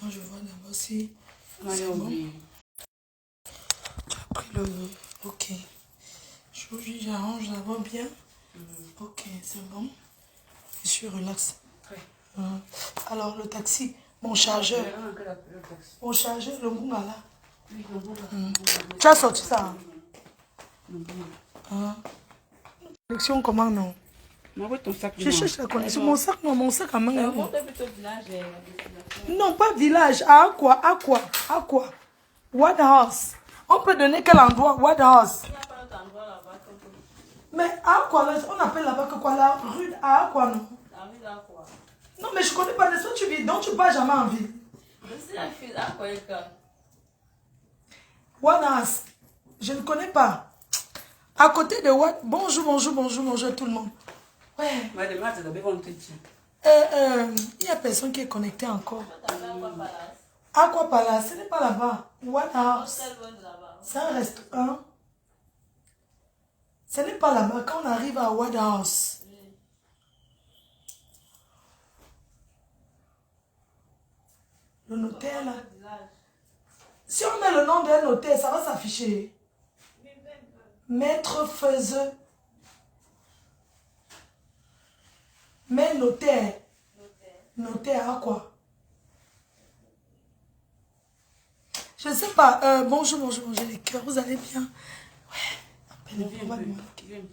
Attends, je vois d'abord si c'est bon. Tu as pris le... Ok. J'arrange d'abord bien. Ok, c'est bon. Je suis relax. Oui. Alors, le taxi, mon chargeur. Mon chargeur, le Ngouma là. Oui, le Ngouma. Tu as sorti ça? Connexion comment non? Ton sac, je cherche la connexion. Mon sac, non, mon sac à main. Village. Non, pas village. À quoi? À quoi? À quoi? What house? On peut donner quel endroit? What house? Il n'y a pas d'autre endroit là-bas. Mais à quoi? On appelle là-bas que quoi? La rue à quoi non? La rue à quoi? Non, mais je connais pas. N'est-ce pas tu vis? Donc tu pars jamais en ville. C'est la fille à quoi il cas? What house? Je ne connais pas. À côté de what? Bonjour, bonjour, bonjour, bonjour tout le monde. Ouais. Il y a personne qui est connecté encore. Aqua Palace, ce n'est pas là-bas. What house? C'est un restaurant. Ce n'est pas là-bas. Quand on arrive à What house. Le notaire là. Si on met le nom d'un notaire, ça va s'afficher. Maître Feuzeux. Mais notaire. Notaire à quoi? Je ne sais pas. Bonjour, bonjour, bonjour les cœurs. Vous allez bien? Ouais. Appelez-moi, on va lui marquer.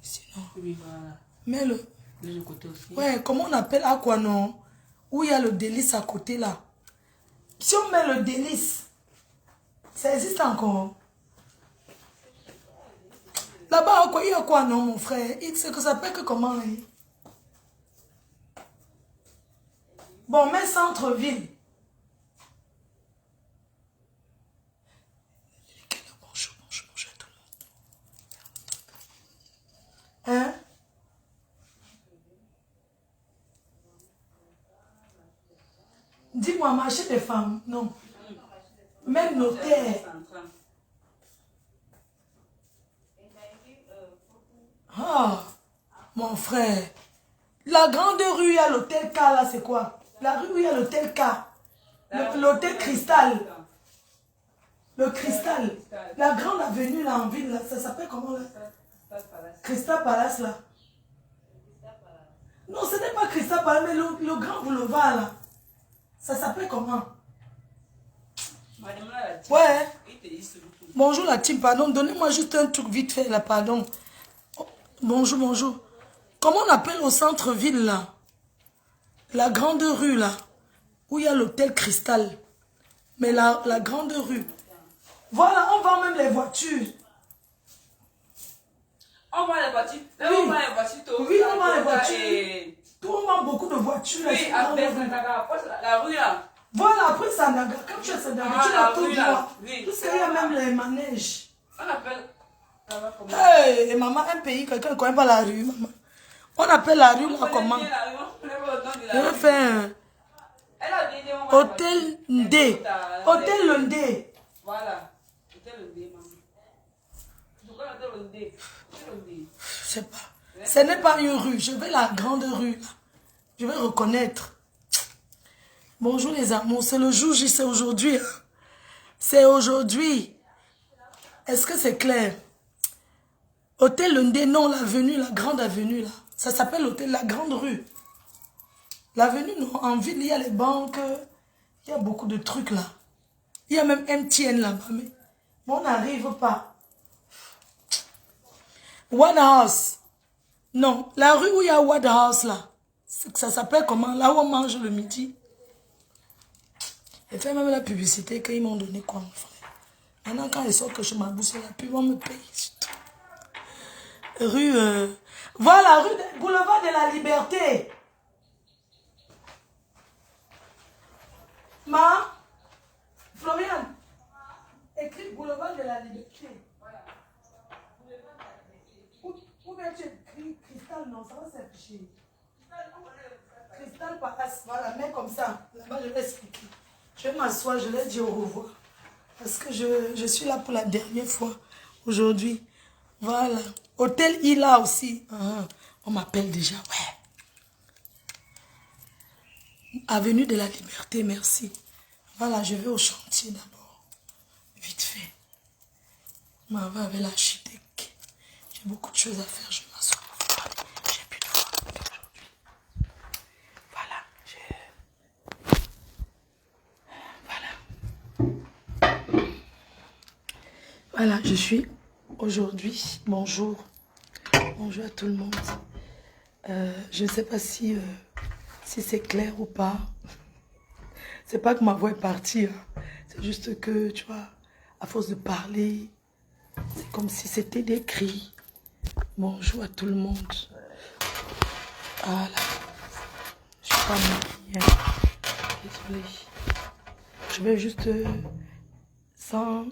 Sinon. Oui, voilà. Mais le... De côté aussi. Ouais, comment on appelle à quoi non? Où il y a le délice à côté là. Si on met le délice, ça existe encore. Là-bas, il y a quoi non, mon frère? C'est que ça s'appelle que comment là? Bon, mais centre-ville. Bonjour, bonjour, bonjour à tout le monde. Hein? Dis-moi, marché des femmes. Non. Même notaire. Ah, mon frère. La grande rue, il y a l'hôtel K là, c'est quoi? La rue où il y a l'hôtel K. L'hôtel Cristal. Le Cristal. La grande avenue là en ville, là, ça s'appelle comment là? Crystal Palace là. Non, ce n'est pas Crystal Palace, mais le grand boulevard là. Ça s'appelle comment? Ouais. Bonjour la team, pardon. Donnez-moi juste un truc vite fait là, pardon. Oh, bonjour, bonjour. Comment on appelle au centre-ville là? La grande rue là. Où il y a l'hôtel Cristal. Mais la grande rue. Voilà, on vend même les voitures. On vend les voitures. Oui, On vend les voitures. Oui, on vend les voitures. Tout on vend beaucoup de voitures. Oui, après la rue là. Voilà, après Sandaga. Quand tu es Sandaga, tu as tout droit. Parce qu'il y a même les manèges. On appelle. Hey, maman, un pays, quelqu'un ne connaît pas la rue, maman. On appelle la rue là comment? Je vais faire un Hôtel Ndé. Hôtel Ndé. Voilà. Hôtel Ndé, maman. Je sais pas. Ce n'est pas une rue. Je vais la grande rue là. Je vais reconnaître. Bonjour les amours. C'est le jour J, c'est aujourd'hui. Hein. C'est aujourd'hui. Est-ce que c'est clair? Hôtel Ndé, non, l'avenue, la grande avenue là. Ça s'appelle l'hôtel, la grande rue. L'avenue, non, en ville, il y a les banques. Il y a beaucoup de trucs là. Il y a même MTN là-bas. Mais on n'arrive pas. What House. Non, la rue où il y a What House là. Ça s'appelle comment? Là où on mange le midi. Et fait même la publicité qu'ils m'ont donné quoi, mon frère. Maintenant, quand ils sortent que je m'abousse la pub, on me paye. Rue... Voilà, boulevard de la Liberté. Florian, écris boulevard de la Liberté. Voilà. Où bien tu écris Cristal, non, ça va s'afficher. Cristal Palace, voilà, mets comme ça. Là-bas, je vais expliquer. Je vais m'asseoir, je vais dire au revoir. Parce que je suis là pour la dernière fois aujourd'hui. Voilà. Hôtel Ila aussi. On m'appelle déjà, ouais. Avenue de la Liberté, merci. Voilà, je vais au chantier d'abord. Vite fait. Ma va avec l'architecte. J'ai beaucoup de choses à faire, je m'assois. J'ai plus de voix aujourd'hui. Voilà, je suis aujourd'hui. Bonjour. Bonjour à tout le monde. Je ne sais pas si c'est clair ou pas. C'est pas que ma voix est partie. Hein. C'est juste que, tu vois, à force de parler, c'est comme si c'était des cris. Bonjour à tout le monde. Voilà. Je suis pas maquillée. Désolée. Je vais juste sans...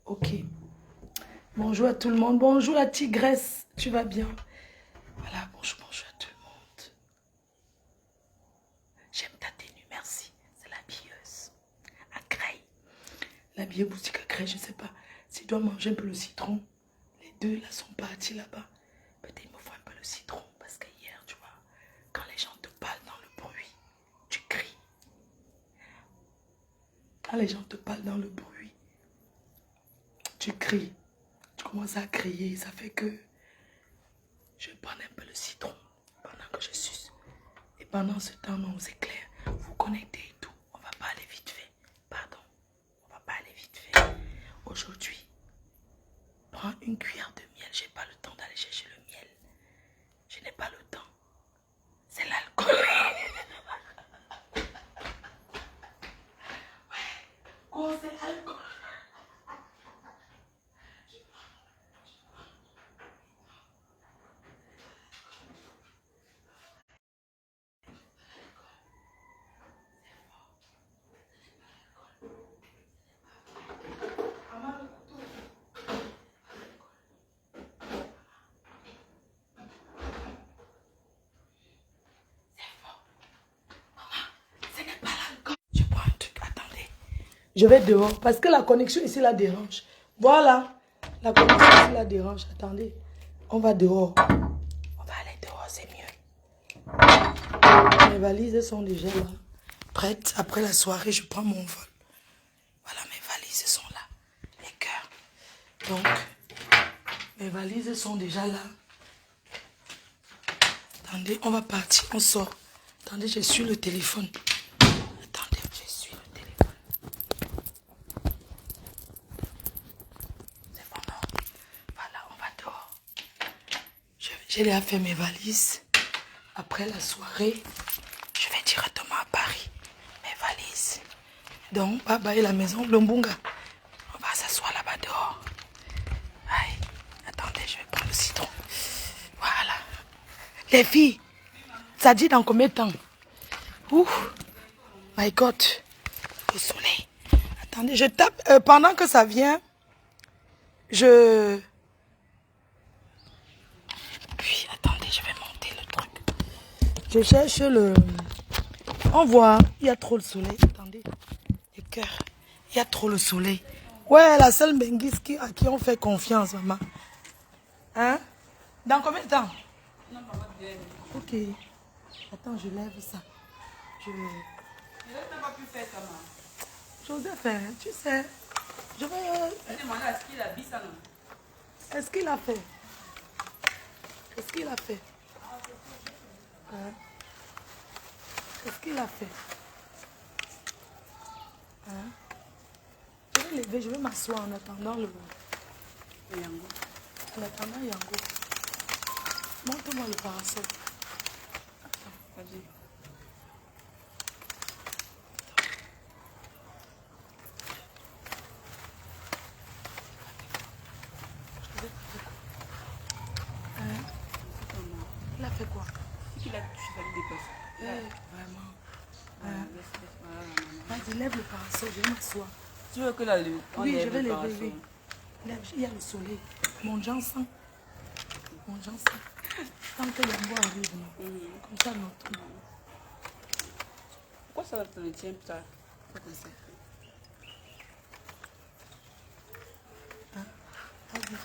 Ok. Bonjour à tout le monde. Bonjour la tigresse. Tu vas bien? Voilà, bonjour à tout le monde. J'aime ta tenue, merci. C'est la billeuse. À Creil. La billeuse boutique à Creil, je ne sais pas. Si je dois manger un peu le citron. Les deux là sont partis là-bas. Peut-être il me faut un peu le citron. Parce que hier, tu vois, quand les gens te parlent dans le bruit, tu cries. Quand les gens te parlent dans le bruit, tu cries. Tu commences à crier. Ça fait que je prends un peu le citron pendant que je suce. Et pendant ce temps, non, c'est clair. Vous connectez et tout. On va pas aller vite fait. Pardon. On va pas aller vite fait. Aujourd'hui, prends une cuillère de miel. J'ai pas le temps d'aller chercher le miel. Je n'ai pas le temps. C'est l'alcool. Oh, c'est l'alcool. Je prends un truc, attendez. Je vais dehors parce que la connexion ici la dérange. Voilà. La connexion ici la dérange. Attendez. On va dehors. On va aller dehors, c'est mieux. Mes valises sont déjà là. Prêtes. Après la soirée, je prends mon vol. Voilà, mes valises sont là. Les cœurs. Donc, mes valises sont déjà là. Attendez, on va partir. On sort. Attendez, je suis le téléphone. Attendez, je suis le téléphone. C'est bon, non? Voilà, on va dehors. J'ai déjà fait mes valises. Après la soirée, je vais directement à Paris. Mes valises. Donc, bye bye la maison, Lombunga. On va s'asseoir là-bas dehors. Aïe, attendez, je vais prendre le citron. Voilà. Les filles, ça dit dans combien de temps? Ouh, my God, le soleil. Attendez, je tape. Pendant que ça vient, Puis, attendez, je vais monter le truc. Je cherche le... On voit, il y a trop le soleil. Attendez, le cœur. Il y a trop le soleil. Ouais, la seule Benguis à qui on fait confiance, maman. Hein? Dans combien de temps? Non, maman, bien. Ok. Attends, je lève ça. Je n'ai pas pu faire ça, maman. J'osais faire, tu sais. Je vais... Je demandé à ce qu'il a dit ça, non? Est-ce qu'il a fait? Est-ce qu'il a fait? Hein? Est-ce qu'il a fait? Hein? Je vais lever, je vais m'asseoir en attendant le Yango. En attendant Yango. Montre-moi le parasol. Vas-y. Hein? Il a fait quoi? C'est qu'il a touché sa dépasse. Vraiment. Hein? Vas-y, lève le parasol, je vais m'asseoir. Tu veux que la lune? Oui, je vais lever, oui. Lève, il y a le soleil. Mon Janssen. Mon Janssen. Tant que Yango arrive, non? Comme ça, non. Pourquoi ça te le tient, ça? Comme ça. Vas-y.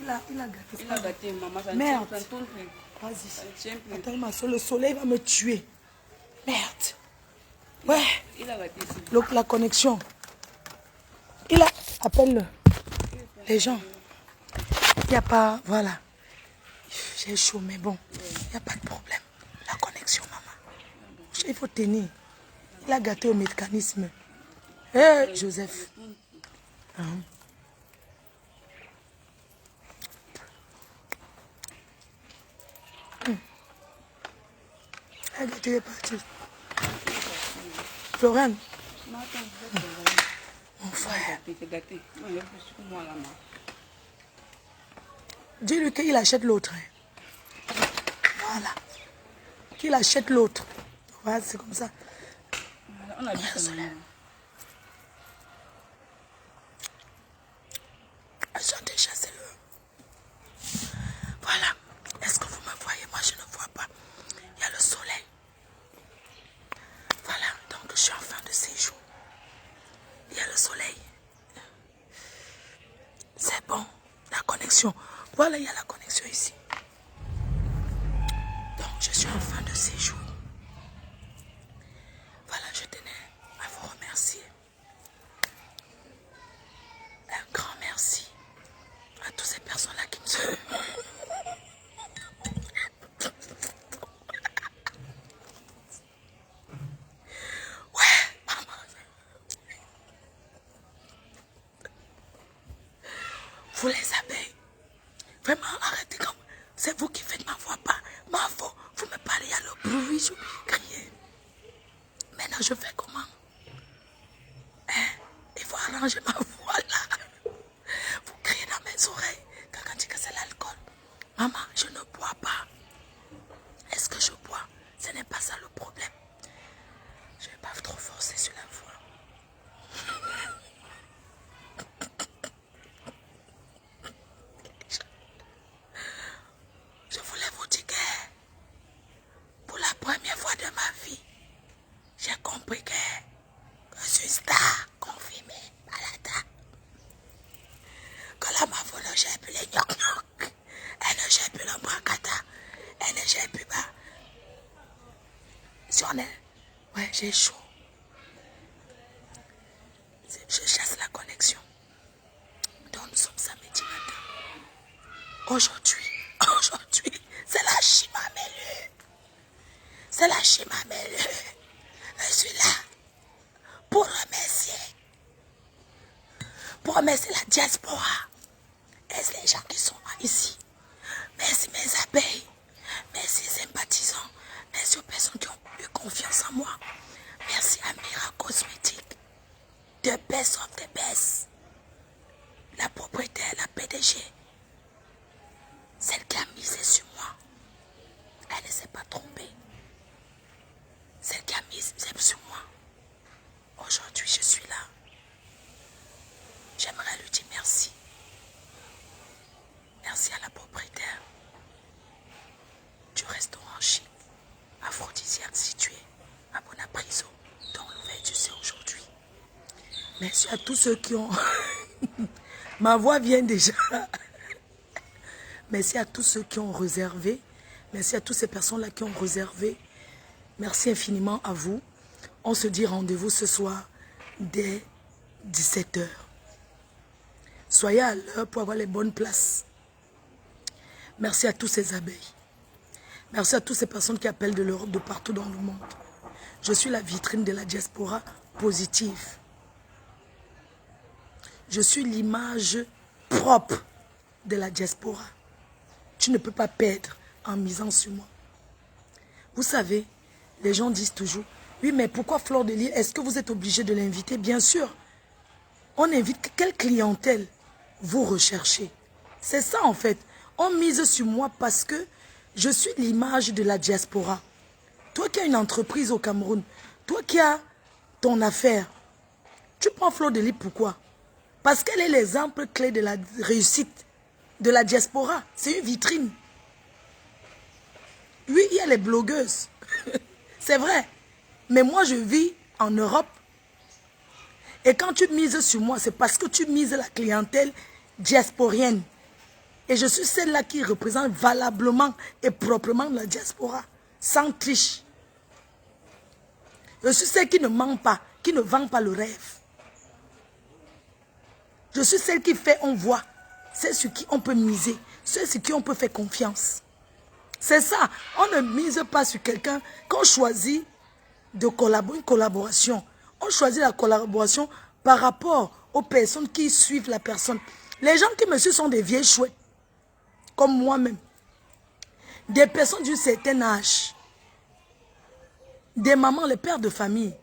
Il a gâté ça. Il a gâté, maman. Ça Merde. ne tourne plus. Vas-y. Attends, ma soeur, le soleil va me tuer. Merde. Ouais. Il a raté ici. La connexion. Il a... Appelle-le. Les gens. Il n'y a pas... Voilà. J'ai chaud, mais bon. Il n'y a pas de problème. La connexion, maman. Il faut tenir. Il a gâté au mécanisme. Hé, Joseph. Il a gâté les parties. Florent. Mon frère. Dis-lui qu'il achète l'autre. Voilà. Qu'il achète l'autre. Voilà, c'est comme ça. On a vu ça. Chantez, chassez-le. Voilà. Est-ce que vous me voyez? Moi, je ne vois pas. Il y a le soleil. Voilà. Donc, je suis en fin de séjour. Il y a le soleil. C'est bon. La connexion. Voilà, il y a la connexion ici. Donc, je suis en fin de séjour. Voilà, je tenais à vous remercier. Un grand merci à toutes ces personnes-là qui me sont... Ouais, maman. Vous les abeilles. Vraiment, arrêtez comme... C'est vous qui faites ma voix pas. Ma voix, vous me parlez à le bruit, je vais crier. Maintenant, je fais comment? Hein? Il faut arranger ma voix là. Vous criez dans mes oreilles. Quand on dit que c'est l'alcool. Maman, je ne bois pas. Est-ce que je bois? Ce n'est pas ça le problème. Je ne vais pas trop forcer sur la voix. Je voulais vous dire que pour la première fois de ma vie, j'ai compris que je suis star confirmée à la table. Que la mafo ne gère plus les gnoc-gnoc. Elle ne gère plus l'embracata. Elle ne gère plus pas. Si on est... Ouais, j'ai chaud. Je chasse la connexion. Donc nous sommes samedi matin. Aujourd'hui, c'est la Chimamelu. C'est la Chimamelu. Je suis là pour remercier la diaspora. Et les gens qui sont ici. Merci mes abeilles. Merci sympathisants. Merci aux personnes qui ont eu confiance en moi. Merci à Mira Cosmétique. The best of the best. La propriétaire, la PDG. Celle qui a misé sur moi. Elle ne s'est pas trompée. Celle qui a misé sur moi. Aujourd'hui, je suis là. J'aimerais lui dire merci. Merci à la propriétaire du restaurant chic aphrodisiaque situé à Bonapriso, dont l'ouverture c'est aujourd'hui. Merci à tous ceux qui ont... Ma voix vient déjà. Merci à tous ceux qui ont réservé. Merci à toutes ces personnes-là qui ont réservé. Merci infiniment à vous. On se dit rendez-vous ce soir dès 17 h. Soyez à l'heure pour avoir les bonnes places. Merci à tous ces abeilles. Merci à toutes ces personnes qui appellent de l'Europe, de partout dans le monde. Je suis la vitrine de la diaspora positive. Je suis l'image propre de la diaspora. Tu ne peux pas perdre en misant sur moi. Vous savez, les gens disent toujours, oui, mais pourquoi Fleur de Lys? Est-ce que vous êtes obligé de l'inviter? Bien sûr. On invite quelle clientèle vous recherchez. C'est ça en fait. On mise sur moi parce que je suis l'image de la diaspora. Toi qui as une entreprise au Cameroun, toi qui as ton affaire, tu prends Fleur de Lys pourquoi? Parce qu'elle est l'exemple clé de la réussite de la diaspora. C'est une vitrine. Oui, il y a les blogueuses. C'est vrai. Mais moi, je vis en Europe. Et quand tu mises sur moi, c'est parce que tu mises la clientèle diasporienne. Et je suis celle-là qui représente valablement et proprement la diaspora, sans triche. Je suis celle qui ne ment pas, qui ne vend pas le rêve. Je suis celle qui fait, on voit. C'est sur qui on peut miser, c'est sur qui on peut faire confiance. C'est ça, on ne mise pas sur quelqu'un. Quand on choisit de collaborer, une collaboration, on choisit la collaboration par rapport aux personnes qui suivent la personne. Les gens qui me suivent sont des vieilles chouettes, comme moi-même. Des personnes d'un certain âge. Des mamans, les pères de famille.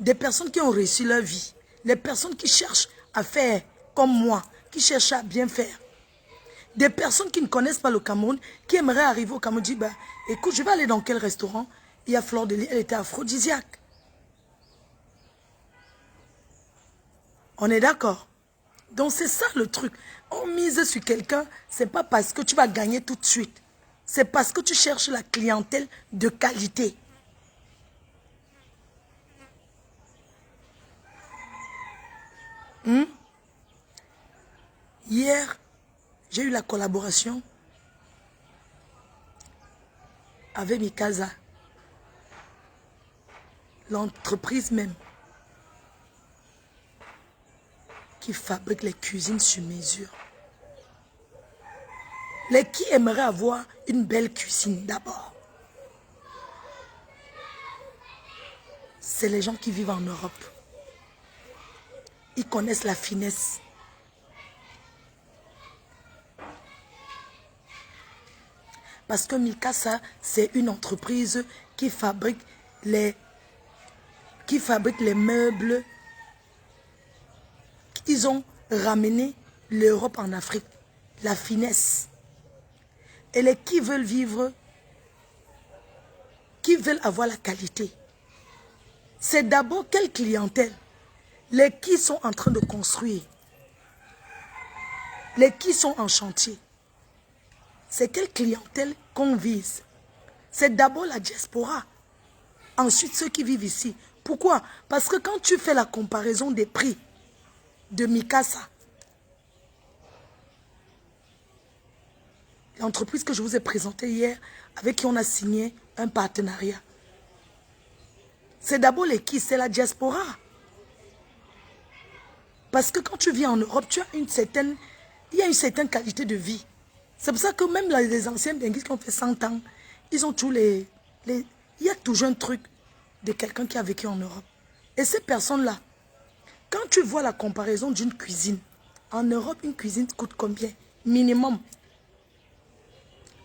Des personnes qui ont réussi leur vie. Les personnes qui cherchent à faire comme moi, qui cherchent à bien faire. Des personnes qui ne connaissent pas le Cameroun, qui aimeraient arriver au Cameroun, disent, bah, écoute, je vais aller dans quel restaurant? Il y a Fleur de Lys, elle était aphrodisiaque. On est d'accord? Donc c'est ça le truc. On mise sur quelqu'un, c'est pas parce que tu vas gagner tout de suite. C'est parce que tu cherches la clientèle de qualité. Hier, j'ai eu la collaboration avec Mikasa, l'entreprise même qui fabrique les cuisines sur mesure. Les qui aimeraient avoir une belle cuisine d'abord? C'est les gens qui vivent en Europe. Ils connaissent la finesse. Parce que Mikasa, c'est une entreprise qui fabrique les meubles. Ils ont ramené l'Europe en Afrique. La finesse. Et les qui veulent vivre, qui veulent avoir la qualité. C'est d'abord quelle clientèle? Les qui sont en train de construire. Les qui sont en chantier. C'est quelle clientèle qu'on vise? C'est d'abord la diaspora. Ensuite, ceux qui vivent ici. Pourquoi? Parce que quand tu fais la comparaison des prix de Mikasa, l'entreprise que je vous ai présentée hier, avec qui on a signé un partenariat, c'est d'abord les qui? C'est la diaspora. Parce que quand tu viens en Europe, tu as il y a une certaine qualité de vie. C'est pour ça que même les anciens benguistes qui ont fait 100 ans, ils ont tous il y a toujours un truc de quelqu'un qui a vécu en Europe. Et ces personnes-là, quand tu vois la comparaison d'une cuisine, en Europe, une cuisine coûte combien? Minimum.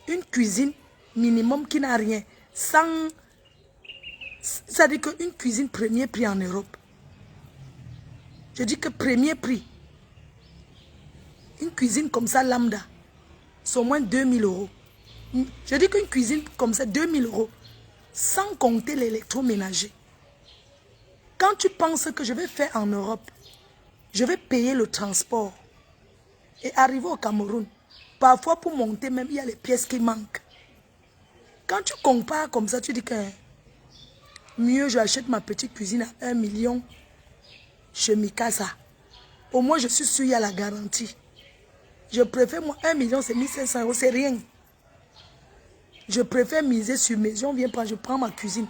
Une cuisine minimum qui n'a rien. C'est-à-dire qu'une cuisine premier prix en Europe. Je dis que premier prix. Une cuisine comme ça, lambda, c'est au moins 2000 €. Je dis qu'une cuisine comme ça, 2000 €, sans compter l'électroménager. Quand tu penses que je vais faire en Europe, je vais payer le transport et arriver au Cameroun, parfois pour monter même, il y a les pièces qui manquent. Quand tu compares comme ça, tu dis que mieux j'achète ma petite cuisine à 1 million chez Mikasa. Au moins je suis sûr il y a la garantie. Je préfère, moi, 1 million, c'est 1500 €, c'est rien. Je préfère miser sur maison, je prends ma cuisine,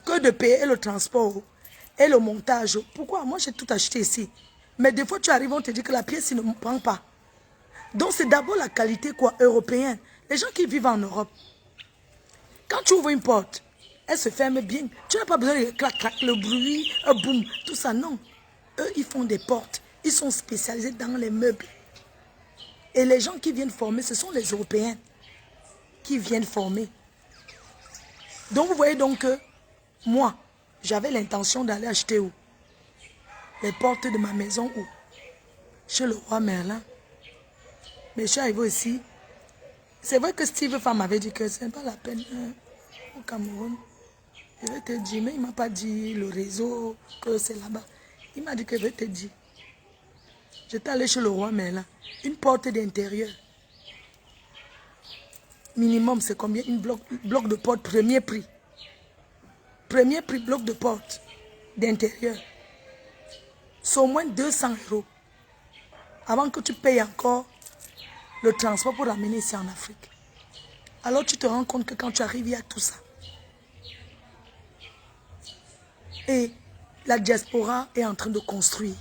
que de payer le transport et le montage. Pourquoi? Moi, j'ai tout acheté ici. Mais des fois, tu arrives, on te dit que la pièce, il ne me prend pas. Donc, c'est d'abord la qualité, quoi, européenne. Les gens qui vivent en Europe, quand tu ouvres une porte, elle se ferme bien. Tu n'as pas besoin de clac, clac, le bruit, boum, tout ça, non. Eux, ils font des portes. Ils sont spécialisés dans les meubles. Et les gens qui viennent former, ce sont les Européens qui viennent former. Donc, vous voyez donc que moi, j'avais l'intention d'aller acheter où? Les portes de ma maison où? Chez le roi Merlin. Mais je suis arrivé ici. C'est vrai que Steve Pham m'avait dit que ce n'est pas la peine au Cameroun. Je vais te dire, mais il ne m'a pas dit le réseau, que c'est là-bas. Il m'a dit que je vais te dire. J'étais allé chez le roi Merlin. Une porte d'intérieur. Minimum, c'est combien? Une bloc de porte, premier prix. Premier prix, bloc de porte d'intérieur. C'est au moins 200 €. Avant que tu payes encore le transport pour l'amener ici en Afrique. Alors tu te rends compte que quand tu arrives, il y a tout ça. Et la diaspora est en train de construire.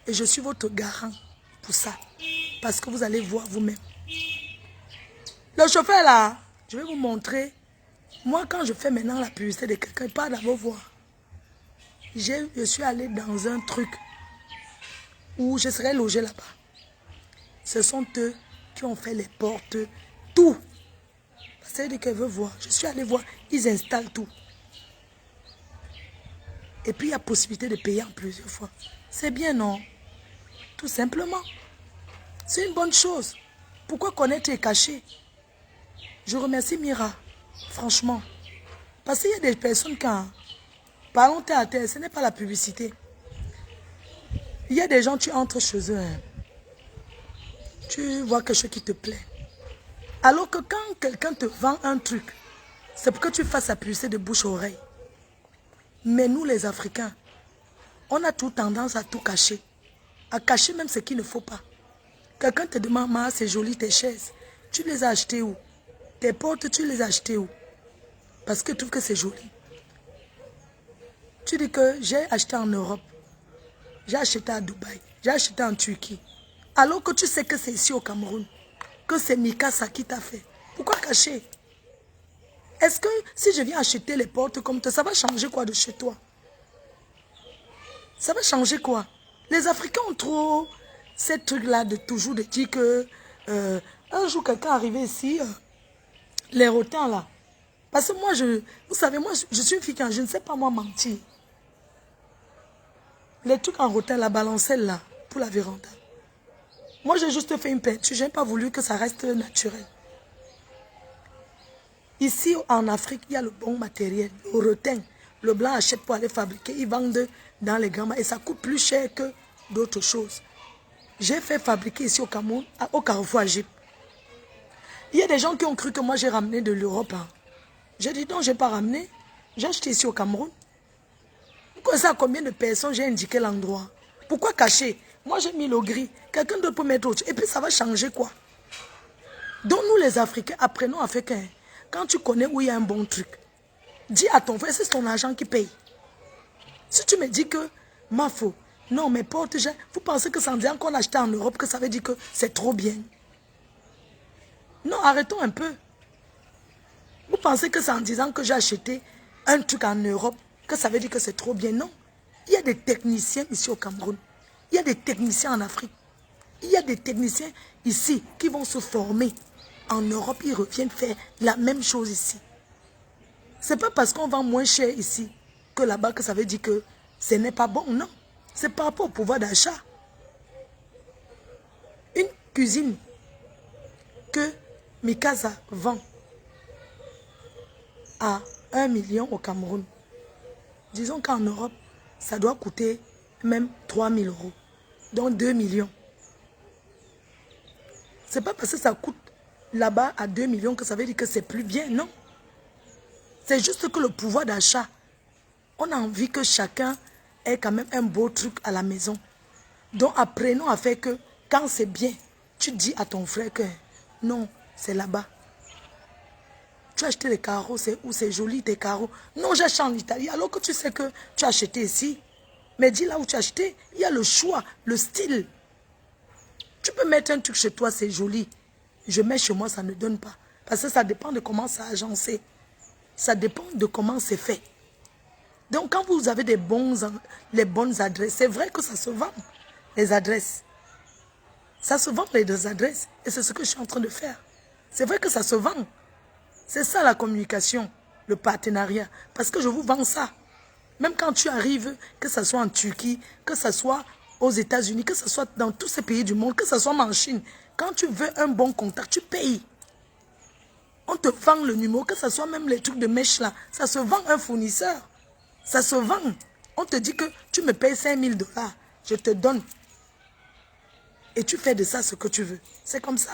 Et je suis votre garant pour ça. Parce que vous allez voir vous-même. Le chauffeur là, je vais vous montrer. Moi, quand je fais maintenant la publicité de quelqu'un, pas d'abord voir. Je suis allé dans un truc où je serai logé là-bas. Ce sont eux qui ont fait les portes, tout. C'est-à-dire qu'elle veut voir. Je suis allé voir, ils installent tout. Et puis, il y a possibilité de payer en plusieurs fois. C'est bien, non? Tout simplement. C'est une bonne chose. Pourquoi connaître et cacher? Je remercie Mira, franchement. Parce qu'il y a des personnes quand... Parlons terre à terre, ce n'est pas la publicité. Il y a des gens, tu entres chez eux. Hein. Tu vois quelque chose qui te plaît. Alors que quand quelqu'un te vend un truc, c'est pour que tu fasses la publicité de bouche à oreille. Mais nous, les Africains, on a tout tendance à tout cacher. À cacher même ce qu'il ne faut pas. Quelqu'un te demande, maman, c'est joli tes chaises. Tu les as achetées où? Tes portes, tu les as achetées où? Parce que tu trouves que c'est joli. Tu dis que j'ai acheté en Europe. J'ai acheté à Dubaï. J'ai acheté en Turquie. Alors que tu sais que c'est ici au Cameroun. Que c'est Mikasa qui t'a fait. Pourquoi cacher? Est-ce que si je viens acheter les portes comme toi, ça va changer quoi de chez toi? Ça va changer quoi? Les Africains ont trop ces trucs-là de toujours de dire que un jour quelqu'un arrivé ici, les rotins là. Parce que moi, vous savez, moi je suis une fille quand je ne sais pas moi mentir. Les trucs en rotin, la balancelle là, pour la véranda. Moi j'ai juste fait une peinture, je n'ai pas voulu que ça reste naturel. Ici en Afrique, il y a le bon matériel, le rotin. Le blanc achète pour aller fabriquer, ils vendent dans les grands et ça coûte plus cher que d'autres choses. J'ai fait fabriquer ici au Cameroun, au Carrefour Agip. Il y a des gens qui ont cru que moi j'ai ramené de l'Europe. Hein. J'ai dit non, je n'ai pas ramené. J'ai acheté ici au Cameroun. Vous connaissez à combien de personnes j'ai indiqué l'endroit? Pourquoi cacher? Moi j'ai mis le gris. Quelqu'un d'autre peut mettre autre. Et puis ça va changer quoi? Donc nous les Africains, apprenons à faire qu'un. Quand tu connais où il y a un bon truc, dis à ton frère, c'est ton argent qui paye. Si tu me dis que, ma faute, non, mes portes, vous pensez que c'est en disant qu'on a acheté en Europe, que ça veut dire que c'est trop bien. Non, arrêtons un peu. Vous pensez que c'est en disant que j'ai acheté un truc en Europe, que ça veut dire que c'est trop bien. Non. Il y a des techniciens ici au Cameroun. Il y a des techniciens en Afrique. Il y a des techniciens ici qui vont se former. En Europe, ils reviennent faire la même chose ici. Ce n'est pas parce qu'on vend moins cher ici que là-bas que ça veut dire que ce n'est pas bon. Non. C'est par rapport au pouvoir d'achat. Une cuisine que Mikasa vend à 1 million au Cameroun. Disons qu'en Europe, ça doit coûter même 3 000 euros. Donc 2 millions. Ce n'est pas parce que ça coûte là-bas à 2 millions que ça veut dire que c'est plus bien, non. C'est juste que le pouvoir d'achat, on a envie que chacun ait quand même un beau truc à la maison. Donc apprenons à faire que quand c'est bien, tu dis à ton frère que non, c'est là-bas. Tu as acheté les carreaux, c'est où? C'est joli tes carreaux. Non, j'ai acheté en Italie, alors que tu sais que tu as acheté ici. Mais dis là où tu as acheté, il y a le choix, le style. Tu peux mettre un truc chez toi, c'est joli. Je mets chez moi, ça ne donne pas. Parce que ça dépend de comment ça a agencé. Ça dépend de comment c'est fait. Donc quand vous avez les bonnes adresses, c'est vrai que ça se vend, les adresses. Ça se vend les adresses. Et c'est ce que je suis en train de faire. C'est vrai que ça se vend. C'est ça la communication, le partenariat. Parce que je vous vends ça. Même quand tu arrives, que ce soit en Turquie, que ce soit aux États-Unis, que ce soit dans tous ces pays du monde, que ce soit en Chine, quand tu veux un bon contact, tu payes. On te vend le numéro, que ce soit même les trucs de mèche là. Ça se vend un fournisseur. Ça se vend. On te dit que tu me payes 5 000 $. Je te donne. Et tu fais de ça ce que tu veux. C'est comme ça.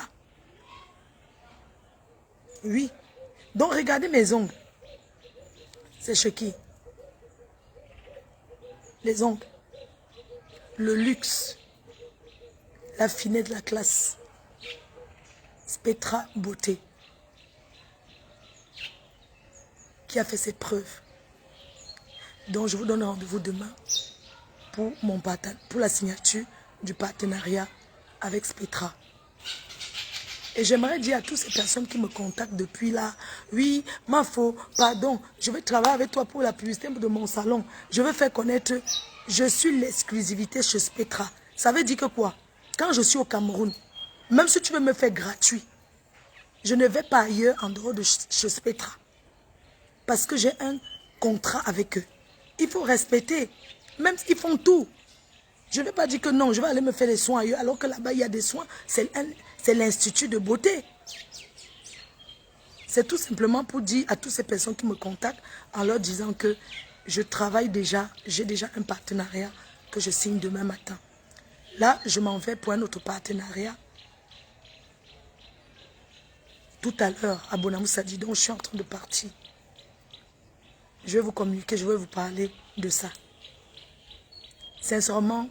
Oui. Donc regardez mes ongles. C'est chez qui? Les ongles. Le luxe. la finesse de la classe. Spectra Beauté. Qui a fait ses preuves. Donc je vous donne rendez-vous demain pour la signature du partenariat avec Spectra. Et j'aimerais dire à toutes ces personnes qui me contactent depuis là, oui, Mafo, pardon, je vais travailler avec toi pour la publicité de mon salon. Je veux faire connaître, je suis l'exclusivité chez Spectra. Ça veut dire que quoi? Quand je suis au Cameroun, même si tu veux me faire gratuit, je ne vais pas ailleurs en dehors de chez Spectra. Parce que j'ai un contrat avec eux. Il faut respecter, même s'ils font tout. Je ne vais pas dire que non, je vais aller me faire les soins ailleurs, alors que là-bas, il y a des soins. C'est l'Institut de beauté. C'est tout simplement pour dire à toutes ces personnes qui me contactent, en leur disant que je travaille déjà, j'ai déjà un partenariat que je signe demain matin. Là, je m'en vais pour un autre partenariat. Tout à l'heure, à Bonamoussa dit, donc je suis en train de partir. Je vais vous communiquer, je vais vous parler de ça. Sincèrement,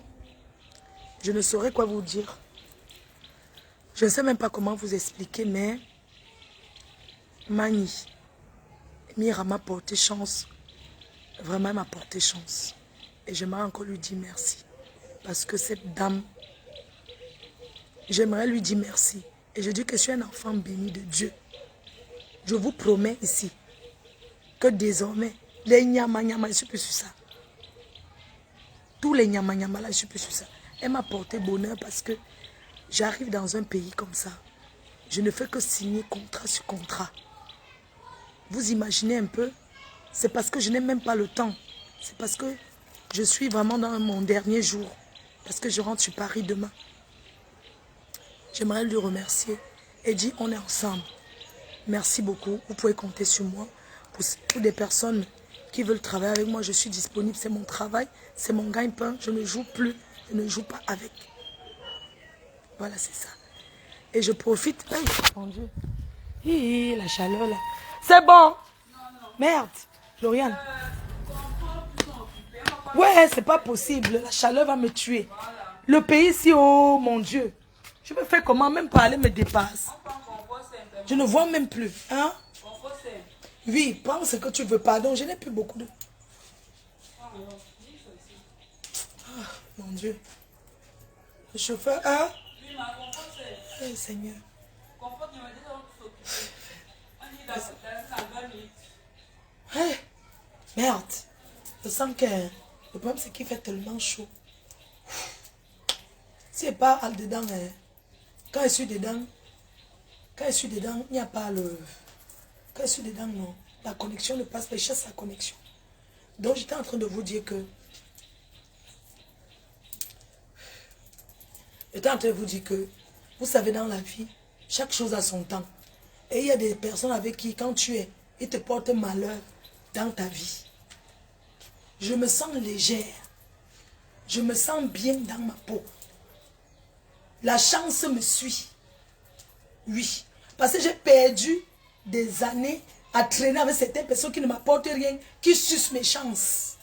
je ne saurais quoi vous dire. Je ne sais même pas comment vous expliquer, mais Mani, Mira m'a porté chance. Vraiment, elle m'a porté chance. Et j'aimerais encore lui dire merci. Parce que cette dame, j'aimerais lui dire merci. Et je dis que je suis un enfant béni de Dieu. Je vous promets ici que désormais, les nyama-nyama, je ne suis plus sur ça. Tous les nyama-nyama, là, je ne suis plus sur ça. Elle m'a porté bonheur parce que j'arrive dans un pays comme ça. Je ne fais que signer contrat sur contrat. Vous imaginez un peu? C'est parce que je n'ai même pas le temps. C'est parce que je suis vraiment dans mon dernier jour. Parce que je rentre sur Paris demain. J'aimerais lui remercier et dire on est ensemble. Merci beaucoup. Vous pouvez compter sur moi. Pour des personnes qui veulent travailler avec moi, je suis disponible. C'est mon travail, c'est mon gagne-pain. Je ne joue plus, je ne joue pas avec. Voilà, c'est ça. Et je profite. Hey, mon Dieu. Hi, la chaleur là. C'est bon. Merde, Floriane. Ouais, c'est pas possible. La chaleur va me tuer. Le pays ici, oh mon Dieu. Je me fais comment? Même parler me dépasse. Je ne vois même plus. Hein? Oui, prends ce que tu veux. Pardon, je n'ai plus beaucoup de... Ah, mon Dieu. Le chauffeur, hein? Oui, Seigneur. Hey, merde. Je sens que le problème, c'est qu'il fait tellement chaud. Si elle part dedans, hein, quand je suis dedans, il n'y a pas le... Quand je suis dedans, non. La connexion ne passe pas, je chasse la connexion. Donc, j'étais en train de vous dire que... J'étais en train de vous dire que, vous savez, dans la vie, chaque chose a son temps. Et il y a des personnes avec qui, quand tu es, ils te portent malheur dans ta vie. Je me sens légère. Je me sens bien dans ma peau. La chance me suit. Oui. Parce que j'ai perdu des années à traîner avec certaines personnes qui ne m'apportent rien, qui sucent mes chances.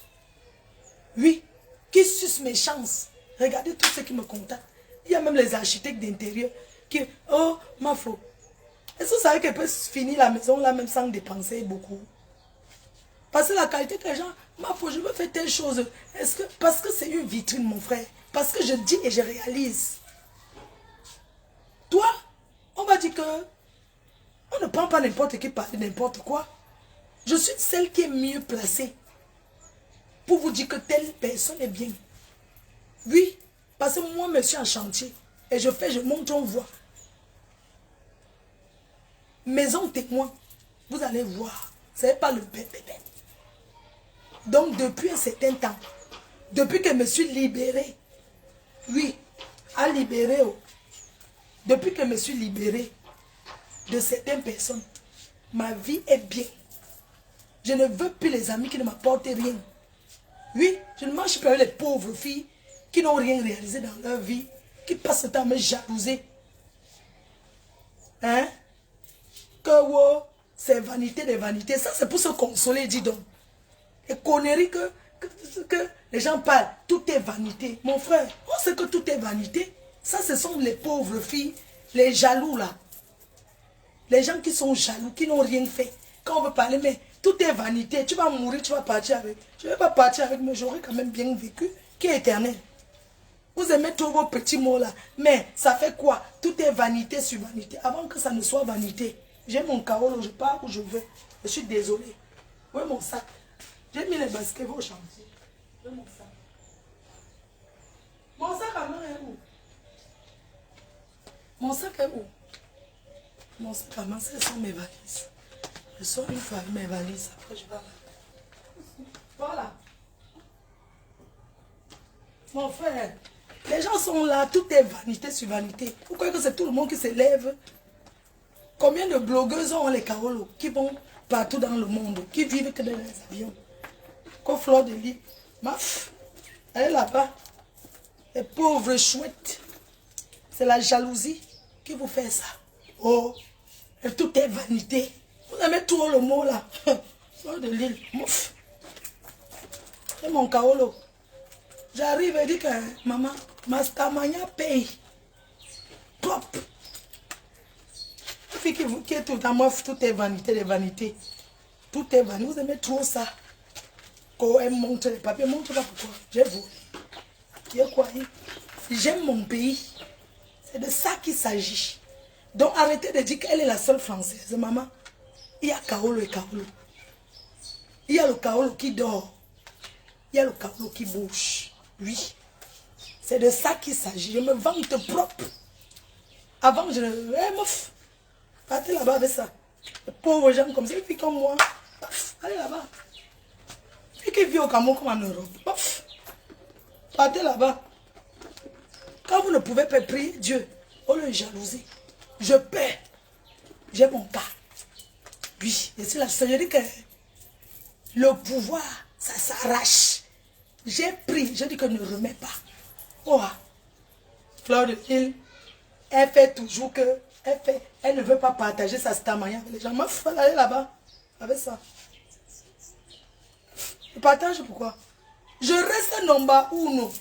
Oui. Qui sucent mes chances. Regardez tous ceux qui me contactent. Il y a même les architectes d'intérieur qui... Oh, ma faute. Est-ce que vous savez qu'elle peut finir la maison là même sans dépenser beaucoup? Parce que la qualité que les gens... Ma faute, je veux faire telle chose. Parce que c'est une vitrine, mon frère. Parce que je dis et je réalise. Toi, on va dire que... On ne prend pas n'importe qui parler n'importe quoi. Je suis celle qui est mieux placée pour vous dire que telle personne est bien. Oui, parce que moi, je suis en chantier. Et je monte, on voit. Maison témoin, vous allez voir. Ce n'est pas le bébé. Donc, depuis un certain temps, depuis que je me suis libérée, oui, à libérer, depuis que je me suis libérée de certaines personnes, ma vie est bien. Je ne veux plus les amis qui ne m'apportent rien. Oui, je ne marche plus avec les pauvres filles qui n'ont rien réalisé dans leur vie, qui passent le temps à me jalouser. Hein? Que wow, c'est vanité des vanités. Ça, c'est pour se consoler, dis donc. Et conneries que les gens parlent. Tout est vanité. Mon frère, on sait que tout est vanité. Ça, ce sont les pauvres filles, les jaloux là. Les gens qui sont jaloux, qui n'ont rien fait. Quand on veut parler, mais tout est vanité. Tu vas mourir, tu vas partir avec. Je ne vais pas partir avec, mais j'aurais quand même bien vécu. Qui est éternel? Vous aimez tous vos petits mots là. Mais ça fait quoi? Tout est vanité sur vanité. Avant que ça ne soit vanité. J'ai mon carreau, je pars où je veux. Je suis désolée. Oui, mon sac. J'ai mis les baskets au chantier. Oui, mon sac. Mon sac à main est où? Mon sac est où? Mon sac à main, ce sont mes valises. Je sors une fois avec mes valises. Après, je vais là. Voilà. Mon frère, les gens sont là, tout est vanité sur vanité. Vous croyez que c'est tout le monde qui se lève? Combien de blogueuses ont les Kaolo qui vont partout dans le monde, qui vivent que dans les avions? Comme Fleur de Lys, maf, elle est là-bas. Les pauvres chouettes. C'est la jalousie qui vous fait ça. Oh, et tout est vanité. Vous aimez tout le mot là. Fleur de Lys, mouf. C'est mon Kaolo. J'arrive et dis que maman, Mastamania paye. Propre. Fille qui est tout le temps, moi, tout est vanité, les vanités. Tout est vanité. Vous aimez trop ça. Quand elle montre les papiers, montre là pourquoi. J'ai vu. Il y a quoi? J'aime mon pays. C'est de ça qu'il s'agit. Donc arrêtez de dire qu'elle est la seule française. Maman, il y a Kaolo et Kaolo. Il y a le Kaolo qui dort. Il y a le Kaolo qui bouge. Oui. C'est de ça qu'il s'agit. Je me vante propre. Avant, je ne... Eh, meuf, partez là-bas avec ça. Les pauvres gens comme ça, et puis comme moi. Paf, allez là-bas. Puis qui vit au Cameroun comme en Europe. Paf, partez là-bas. Quand vous ne pouvez pas prier Dieu, oh le jalousie. Je paie. J'ai mon cas. Oui, je suis la seule. Je dis que le pouvoir, ça s'arrache. J'ai pris, je dis que ne remets pas. Oh, Fleur de Lys, elle fait toujours que, elle ne veut pas partager sa stamaya avec les gens. Moi, il faut aller là-bas, avec ça. Je partage pourquoi? Je reste nomba ou non.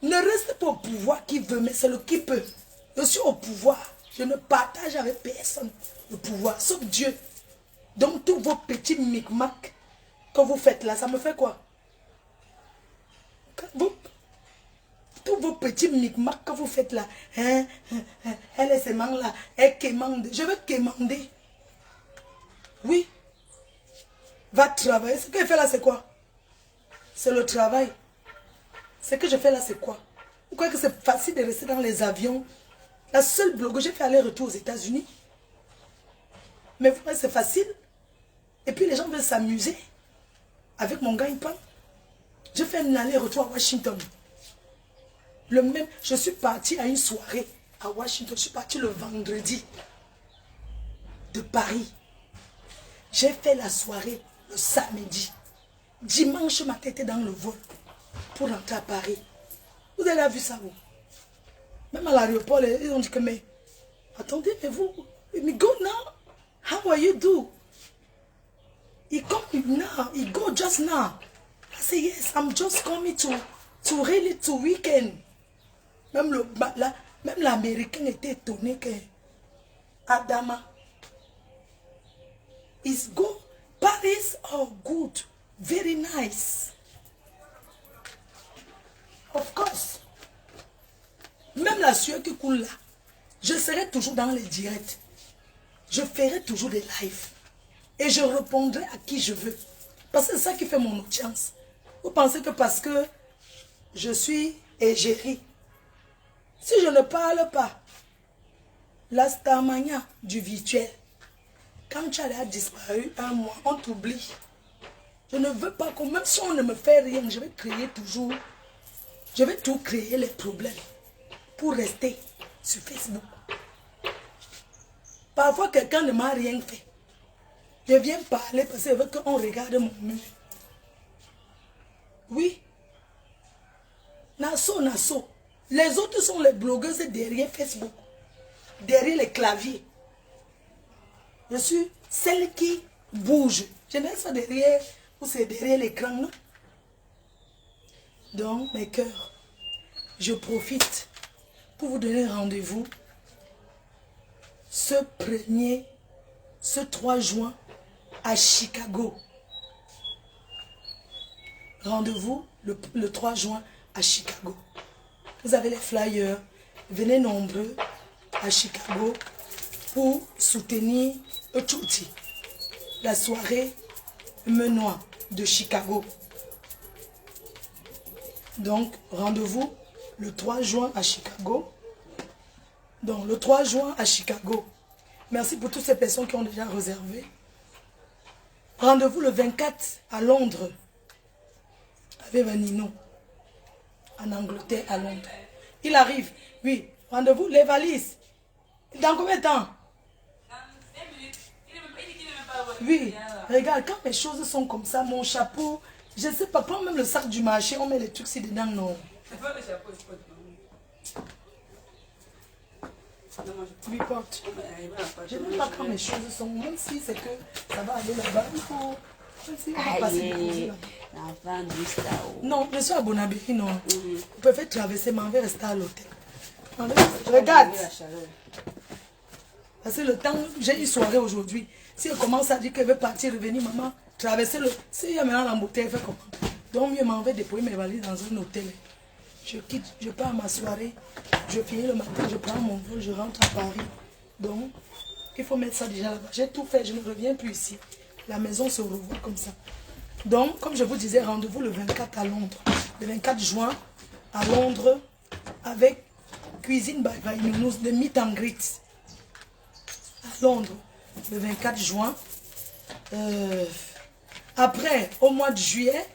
Ne reste pas au pouvoir qui veut, mais c'est le qui peut. Je suis au pouvoir. Je ne partage avec personne le pouvoir, sauf Dieu. Donc tous vos petits micmacs que vous faites là, ça me fait quoi? Tous vos petits micmacs que vous faites là, hein, elle est sémang là, elle quémande. Je veux quémander. Oui. Va travailler. Ce qu'elle fait là, c'est quoi? C'est le travail. Ce que je fais là, c'est quoi? Vous croyez que c'est facile de rester dans les avions? La seule blogue, j'ai fait aller-retour aux États-Unis. Mais vous croyez que c'est facile? Et puis les gens veulent s'amuser avec mon gagne-pain. Je fais un aller-retour à Washington. Je suis partie à une soirée à Washington. Je suis partie le vendredi de Paris. J'ai fait la soirée le samedi. Dimanche, ma tête était dans le vol pour rentrer à Paris. Vous avez vu ça, vous? Même à l'aéroport, ils ont dit que, mais attendez, mais vous, mais go now. How are you do? He come now. He go just now. I say, yes, I'm just coming to really to weekend. Même l'Américain était étonné que Adama is go. Paris, oh good, very nice. Of course. Même la sueur qui coule là, je serai toujours dans les directs. Je ferai toujours des lives. Et je répondrai à qui je veux. Parce que c'est ça qui fait mon audience. Vous pensez que parce que je suis égérie, si je ne parle pas, la starmania du virtuel, quand tu as disparu un mois, on t'oublie. Je ne veux pas que, même si on ne me fait rien, je vais créer toujours, je vais tout créer les problèmes pour rester sur Facebook. Parfois, quelqu'un ne m'a rien fait. Je viens parler parce qu'il veut qu'on regarde mon mur. Oui. Nassau, Nassau. Les autres sont les blogueuses derrière Facebook. Derrière les claviers. Je suis celle qui bouge. Je n'ai pas derrière, ou c'est derrière l'écran, non? Donc, mes cœurs, je profite pour vous donner rendez-vous ce 3 juin à Chicago. Rendez-vous le 3 juin à Chicago. Vous avez les flyers. Venez nombreux à Chicago pour soutenir Echuti, la soirée Menoir de Chicago. Donc, rendez-vous le 3 juin à Chicago. Donc, le 3 juin à Chicago. Merci pour toutes ces personnes qui ont déjà réservé. Rendez-vous le 24 à Londres. Avec Vanino. En Angleterre, à Londres. Il arrive. Oui. Rendez-vous, les valises. Dans combien de temps? Oui. Regarde, quand mes choses sont comme ça, mon chapeau, je ne sais pas, prends même le sac du marché, on met les trucs ici dedans, non. C'est pas le chapeau, je peux Oui, porte. Je n'aime pas quand mes choses sont, même si c'est que ça va aller là-bas, il faut... Même si on va passer les là. Non, je suis à Bonabéry, non. Vous pouvez traverser, mais on va rester à l'hôtel. Regarde. Parce que le temps, j'ai une soirée aujourd'hui. Si elle commence à dire qu'elle veut partir, revenir, maman, traverser le... Si il y a maintenant l'embouteille, elle fait comment? Donc, mieux m'en vais déployer mes valises dans un hôtel. Je quitte, je pars à ma soirée, je finis le matin, je prends mon vol, je rentre à Paris. Donc, il faut mettre ça déjà là-bas. J'ai tout fait, je ne reviens plus ici. La maison se rouvre comme ça. Donc, comme je vous disais, rendez-vous le 24 à Londres. Le 24 juin à Londres avec Cuisine by Vainous de Meet and Greet. À Londres, le 24 juin. Après, au mois de juillet,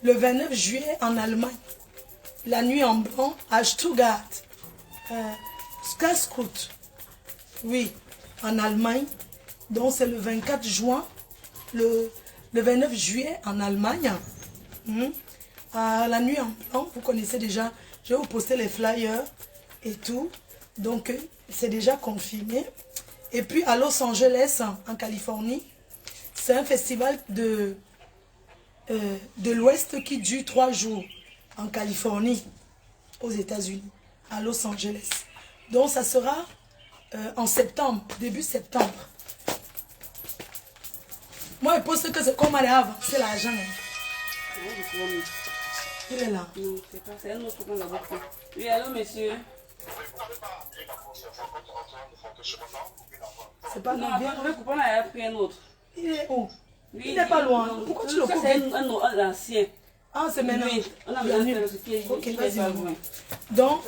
le 29 juillet en Allemagne. La nuit en blanc à Stuttgart. Skaskut. Oui, en Allemagne. Donc, c'est le 24 juin. Le 29 juillet en Allemagne. À la nuit en blanc, vous connaissez déjà. Je vais vous poster les flyers et tout. Donc, c'est déjà confirmé. Et puis, à Los Angeles, en Californie, c'est un festival de l'Ouest qui dure 3 jours. En Californie, aux États-Unis, à Los Angeles. Donc, ça sera en septembre, début septembre. Moi, je pense que c'est comme aller avancer l'argent. Il est là. Non, c'est pas, c'est un autre qu'on a beaucoup. Oui, allô, monsieur. C'est pas Non, bien. après, le coupon a pris un autre. Il est où? Oui, Il n'est pas loin. non, Pourquoi tu le coupes? c'est un ancien. Ah, c'est maintenant. Oui, on a besoin de faire le qui Ok, est vas-y. pas loin. Donc,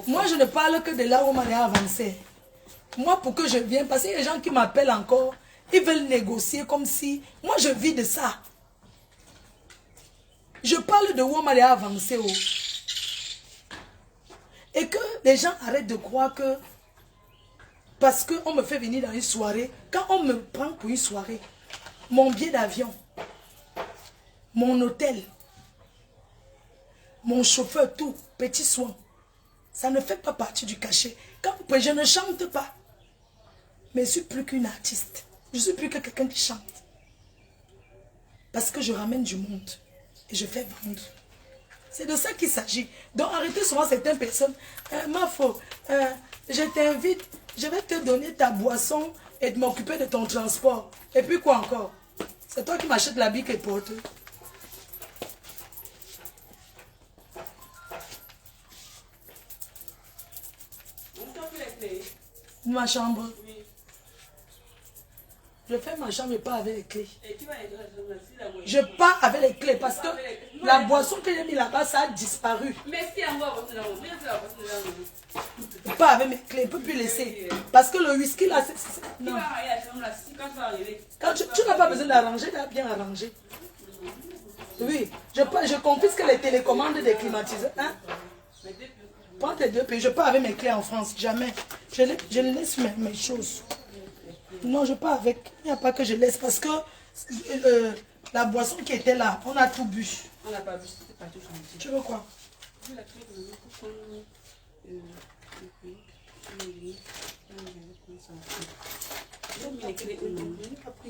moi, je ne parle que de là où on allait avancer. Moi, pour que je vienne, parce qu'il y a des gens qui m'appellent encore, ils veulent négocier comme si... Moi, je vis de ça. Je parle de où on allait avancer. Et que les gens arrêtent de croire que... Parce qu'on me fait venir dans une soirée, quand on me prend pour une soirée, mon billet d'avion, mon hôtel, mon chauffeur, tout, petit soin, ça ne fait pas partie du cachet. Quand je ne chante pas, mais je ne suis plus qu'une artiste. Je ne suis plus que quelqu'un qui chante. Parce que je ramène du monde et je fais vendre. C'est de ça qu'il s'agit. Donc arrêtez souvent certaines personnes. Ma faux, je t'invite, je vais te donner ta boisson et de m'occuper de ton transport. Et puis quoi encore? C'est toi qui m'achètes la bique et porte. Ma chambre. Oui. Je fais ma chambre et pas avec les clés. Et tu vas être là, Je pars avec les clés parce que la boisson que j'ai mis là-bas, ça a disparu. mais si on va voter là, Pas avec mes clés, je ne peux plus laisser. Parce que le whisky là, c'est... Non. Quand tu n'as pas besoin d'arranger, tu as bien arrangé. Oui, je confisque les télécommandes des climatiseurs. Hein? Prends tes 2 pays, je pars avec mes clés en France, jamais. Je laisse mes choses. Non, je pars avec. Il n'y a pas que je laisse parce que la boisson qui était là, on a tout bu. On n'a pas bu, c'était pas tout chantier. Tu veux quoi?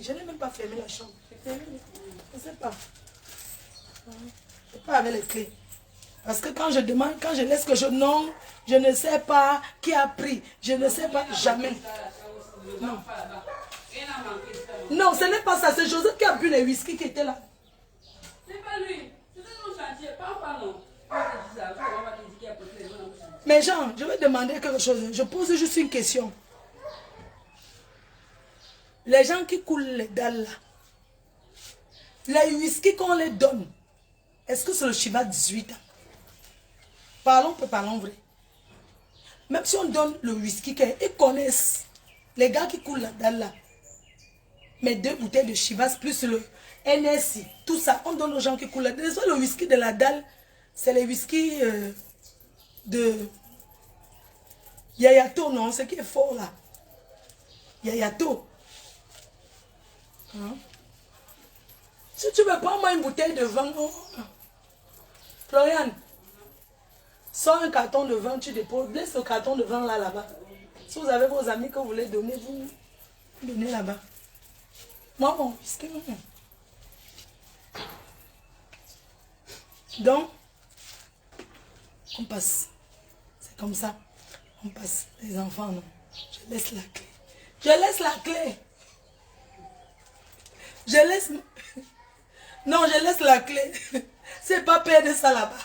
Je n'ai même pas fermé la chambre. Je ne sais pas. Je pars avec les clés. Parce que quand je demande, quand je laisse que je... Non, je ne sais pas qui a pris. Je ne sais pas, jamais. Non. Non, ce n'est pas ça. C'est Joseph qui a bu les whisky qui étaient là. C'est pas lui. C'est mon chantier. Pas non. Mais Jean, je vais demander quelque chose. Je pose juste une question. Les gens qui coulent les dalles là, les whisky qu'on les donne, est-ce que c'est le Shiva 18 ans? Parlons vrai. Même si on donne le whisky, ils connaissent les gars qui coulent la dalle là. Mais 2 bouteilles de Chivas plus le NSI, tout ça, on donne aux gens qui coulent la dalle. Le whisky de la dalle, c'est les whisky de Yayato, non? Ce qui est fort là. Yayato. Hein? Si tu veux prendre moi une bouteille de vin, Florian, sors un carton de vin, tu déposes, laisse le carton de vin là-bas. Si vous avez vos amis que vous voulez donner, vous donnez là-bas. Moi, mon whisky. Donc, on passe. C'est comme ça. On passe. Les enfants, non. Je laisse la clé. Je laisse la clé. Je laisse... Non, je laisse la clé. C'est pas perdre ça là-bas.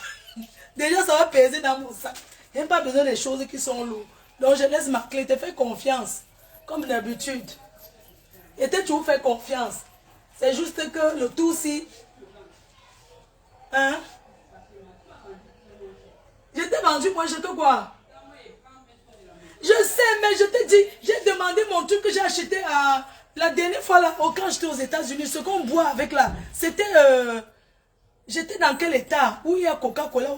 Déjà, ça va peser dans mon sac. Il n'y a pas besoin des choses qui sont lourdes. Donc, je laisse ma clé. Te fais confiance. Comme d'habitude. Et tu toujours fais confiance. C'est juste que le tout si... Hein? Je t'ai vendu, moi, je te quoi? Je sais, mais je te dis, j'ai demandé mon truc que j'ai acheté à... La dernière fois, là, quand j'étais aux États-Unis, ce qu'on boit avec là, c'était... J'étais dans quel état? Où il y a Coca-Cola?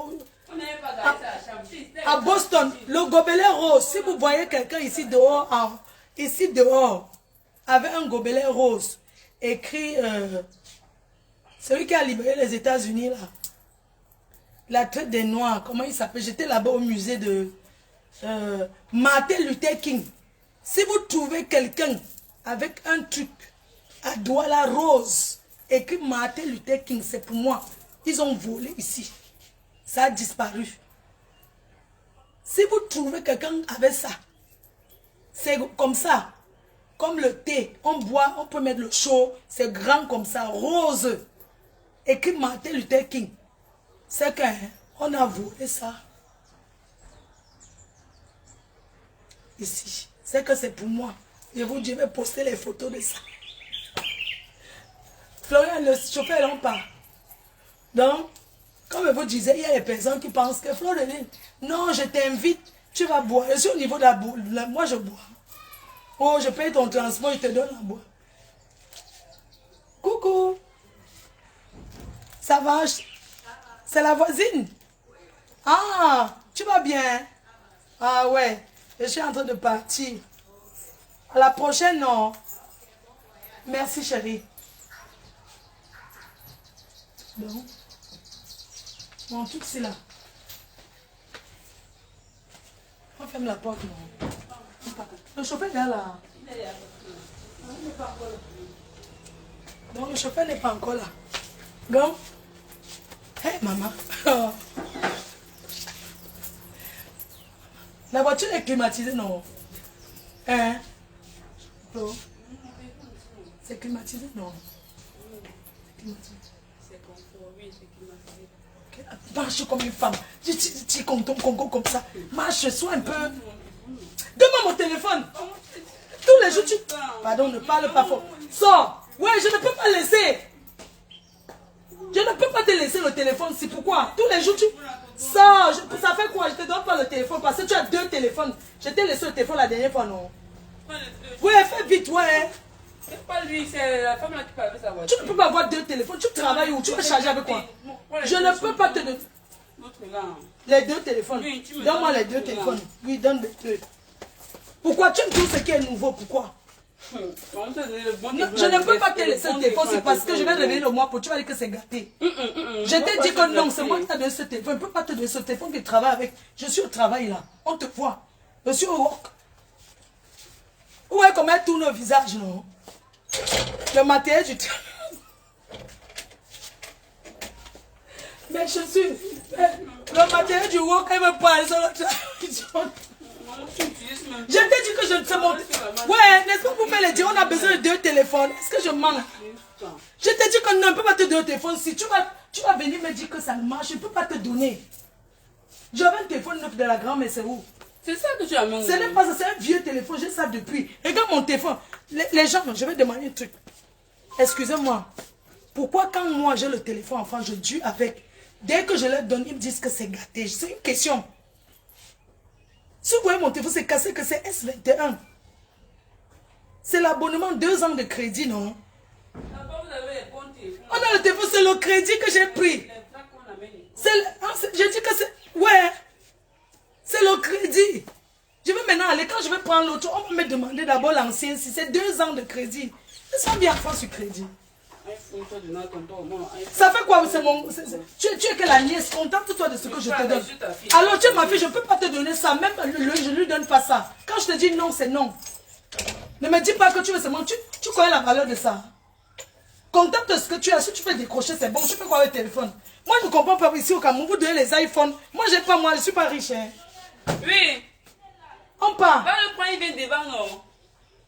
À Boston, le gobelet rose. Si vous voyez quelqu'un ici dehors, avec un gobelet rose, écrit... celui qui a libéré les États-Unis, là. La traite des Noirs, comment il s'appelle? J'étais là-bas au musée de Martin Luther King. Si vous trouvez quelqu'un avec un truc à Douala rose, écrit Martin Luther King, c'est pour moi. Ils ont volé ici. Ça a disparu. Si vous trouvez quelqu'un avec ça, c'est comme ça. Comme le thé, on boit, on peut mettre le chaud, c'est grand comme ça, rose. Écrit Martin Luther King. C'est qu'on a volé ça. Ici. C'est que c'est pour moi. Je vous dis, je vais poster les photos de ça. Florian, le chauffeur, on part. Donc, comme je vous disais, il y a des personnes qui pensent que Florian, non, je t'invite, tu vas boire. Je suis au niveau de la boue. Moi, je bois. Oh, je paye ton transport, je te donne la boire. Coucou. Ça va? C'est la voisine? Ah, tu vas bien? Ah ouais, je suis en train de partir. À la prochaine, non? Merci, chérie. Bon. Mon truc, c'est là. On ferme la porte, non? Le chauffeur est là. Il n'est pas encore là. Donc, le chauffeur n'est pas encore là. Donc, hé, maman. La voiture est climatisée, non? Hein? C'est climatisé, non? C'est confort, oui, c'est climatisé. Okay. Marche comme une femme. Tu comptes ton Congo comme ça. Marche, sois un peu... Donne-moi mon téléphone. Tous les jours, tu... Pardon, ne parle pas fort. Sors. Ouais, je ne peux pas laisser. Je ne peux pas te laisser le téléphone. C'est pourquoi tous les jours, tu... Sors. Ça fait quoi? Je te donne pas le téléphone parce que tu as 2 téléphones. Je t'ai laissé le téléphone la dernière fois, non? Ouais, fais vite, ouais. C'est pas lui, c'est la femme là qui parle avec sa voiture. Tu ne peux pas avoir 2 téléphones. Tu travailles où? Tu veux charger avec quoi? Je ne peux pas te donner. Les 2 téléphones. Donne-moi les 2 téléphones. Oui, donne les 2. Pourquoi tu me dis ce qui est nouveau? Pourquoi? Je ne peux pas te laisser le téléphone. C'est parce que je vais revenir le mois pour tu vas dire que c'est gâté. Je t'ai dit que non, c'est moi qui t'ai donné ce téléphone. Je ne peux pas te donner ce téléphone que tu travailles avec. Je suis au travail là. On te voit. Je suis au work. Où est comment elle tourne le visage, non? Le matériel du travail. Mes chaussures. Le matériel du wok, elle me parle sur le téléphone. Je t'ai dit que je ne sais mon... Ouais, n'est-ce pas pour faire les dire, on a besoin de 2 téléphones. Est-ce que je mens? Je t'ai dit que non, je ne peux pas te donner 2 téléphones. Si tu vas venir me dire que ça ne marche, je ne peux pas te donner. J'avais un téléphone neuf de la grand-mère, c'est où? C'est ça que tu as mangé. Ce n'est pas ça, c'est un vieux téléphone, j'ai ça depuis. Regarde mon téléphone. Les gens, je vais demander un truc. Excusez-moi. Pourquoi quand moi j'ai le téléphone enfant, je dure avec? Dès que je leur donne, ils me disent que c'est gâté. C'est une question. Si vous voyez mon téléphone, c'est cassé que c'est S21. C'est l'abonnement 2 ans de crédit, non? On a le téléphone, c'est le crédit que j'ai pris. Je dis que c'est... Ouais. C'est le crédit. Je vais maintenant aller, quand je vais prendre l'autre, on va me demander d'abord l'ancien, si c'est 2 ans de crédit. Ils sont bien France sur crédit. Ça fait quoi? C'est mon... Tu es que la nièce, contente-toi de ce que je te donne. Alors tu es ma fille, je ne peux pas te donner ça, même je ne lui donne pas ça. Quand je te dis non, c'est non. Ne me dis pas que tu veux seulement, tu connais la valeur de ça. Contente de ce que tu as, si tu fais décrocher, c'est bon, tu fais quoi avec le téléphone? Moi je ne comprends pas ici au Cameroun, vous donnez les iPhones. Moi je n'ai pas, moi je ne suis pas riche. Hein. Oui. On part. Va le prendre, il vient devant, non?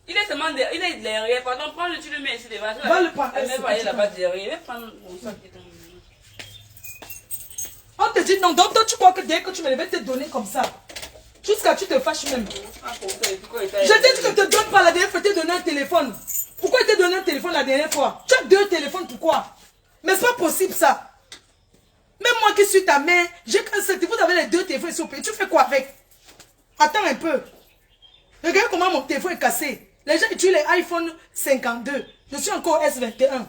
Il est seulement derrière, il est derrière. Pardon, prends-le, tu le mets ici devant. Va le prendre. Elle va aller là-bas derrière. Il va prendre mon sac. On te dit non, donc toi tu crois que dès que tu me vais te donner comme ça. Jusqu'à tu te fâches même. Je t'ai dit que te donne pas la dernière fois, tu t'es donné un téléphone. Pourquoi tu t'es donné un téléphone la dernière fois? Tu as 2 téléphones, pourquoi? Mais c'est pas possible ça. Même moi qui suis ta mère, j'ai qu'un seul téléphone, vous avez les 2 téléphones sur le tu fais quoi avec? Attends un peu. Regarde comment mon téléphone est cassé. Les gens utilisent les iPhone 52. Je suis encore S21.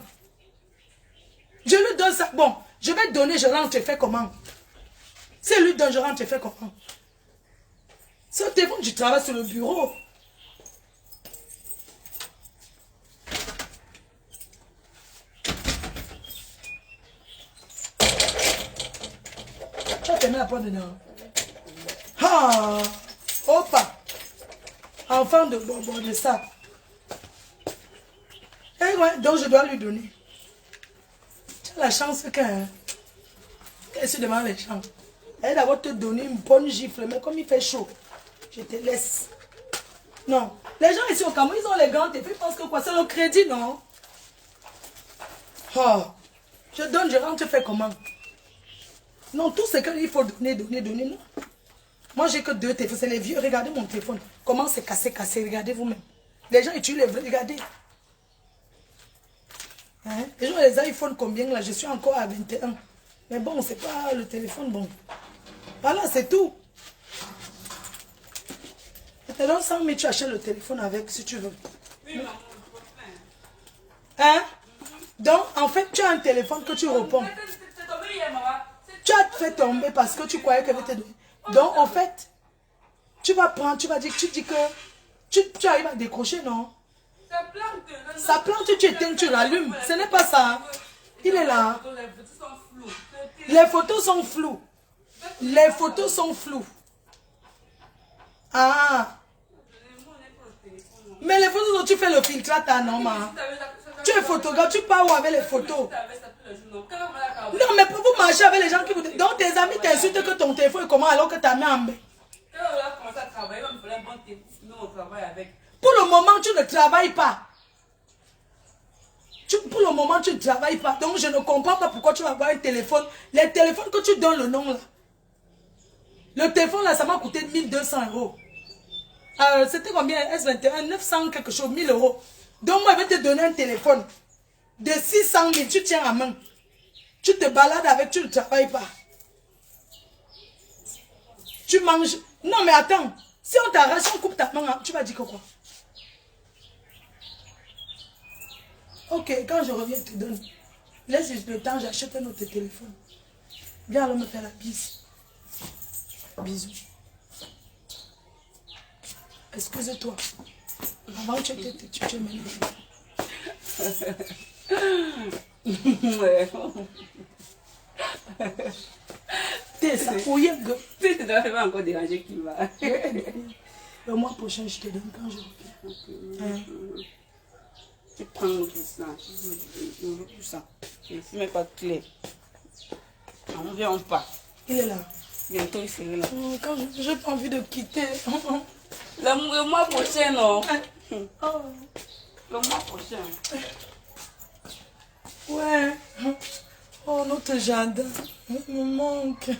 Je lui donne ça. Bon, je vais donner, je rentre, tu fais comment? Si elle lui donne, je rentre, tu fais comment? C'est un téléphone, tu travailles sur le bureau. Tu as fermé la porte dedans. Ah! Opa! Enfant de bonbon de ça. Et ouais, donc je dois lui donner. Tu as la chance qu'elle est devant les gens. Elle va d'abord te donner une bonne gifle, mais comme il fait chaud, je te laisse. Non. Les gens ici au Cameroun, ils ont les grands téléphones, ils pensent que quoi? C'est le crédit, non? Oh. Je donne, je rentre, tu fais comment? Non, tout ce qu'il faut donner, non. Moi, j'ai que 2 téléphones, c'est les vieux. Regardez mon téléphone. Comment c'est cassé, regardez vous-même. Les gens utilisent les vrais, regardez. Hein? Les gens, les iPhones, combien là? Je suis encore à 21. Mais bon, c'est pas le téléphone, bon. Voilà, c'est tout. Je te donne 100 000, tu achètes le téléphone avec, si tu veux. Oui, maman, hein? Donc, en fait, tu as un téléphone que tu réponds. Tu as fait tomber parce que tu croyais qu'elle était donné. Donc, en fait, tu vas prendre, tu vas dire, tu dis que tu arrives à décrocher, non? Ça plante, tu éteins, tu rallumes. Ce n'est pas ça. Il est là. Les photos sont floues. Les photos sont floues. Ah. Mais les photos dont tu fais le filtrage, non, ma. Tu es photographe, tu pars où avec les photos? Non, mais pour vous marcher avec les gens qui vous... Donc tes amis t'insultent que ton téléphone est comment alors que ta main en bain. Pour le moment, tu ne travailles pas. Pour le moment, tu ne travailles pas. Donc je ne comprends pas pourquoi tu vas avoir un téléphone. Les téléphones que tu donnes le nom là. Le téléphone là, ça m'a coûté 1200 €. C'était combien? S21, 900 quelque chose, 1000 €. Donc moi, je vais te donner un téléphone de 600 000, tu tiens à main. Tu te balades avec, tu ne travailles pas. Tu manges. Non, mais attends. Si on t'arrache, on coupe ta main, tu vas dire que quoi? Ok, quand je reviens, je te donne. Laisse le temps, j'achète un autre téléphone. Viens alors me faire la bise. Bisous. Excuse-toi. Avant, tu m'aimes. Ouais. T'es ça, pour y aller. Tu dois faire encore déranger qui va. Le mois prochain, je te donne quand je reviens. Tu prends l'autre ça. Je veux plus ça. Je ne suis même pas clair. On vient, on part. Il est là. Bientôt, il serait là. Quand je n'ai pas envie de quitter. Le mois prochain, non? Oh. Le mois prochain. Ouais. Oh, notre jardin me manque.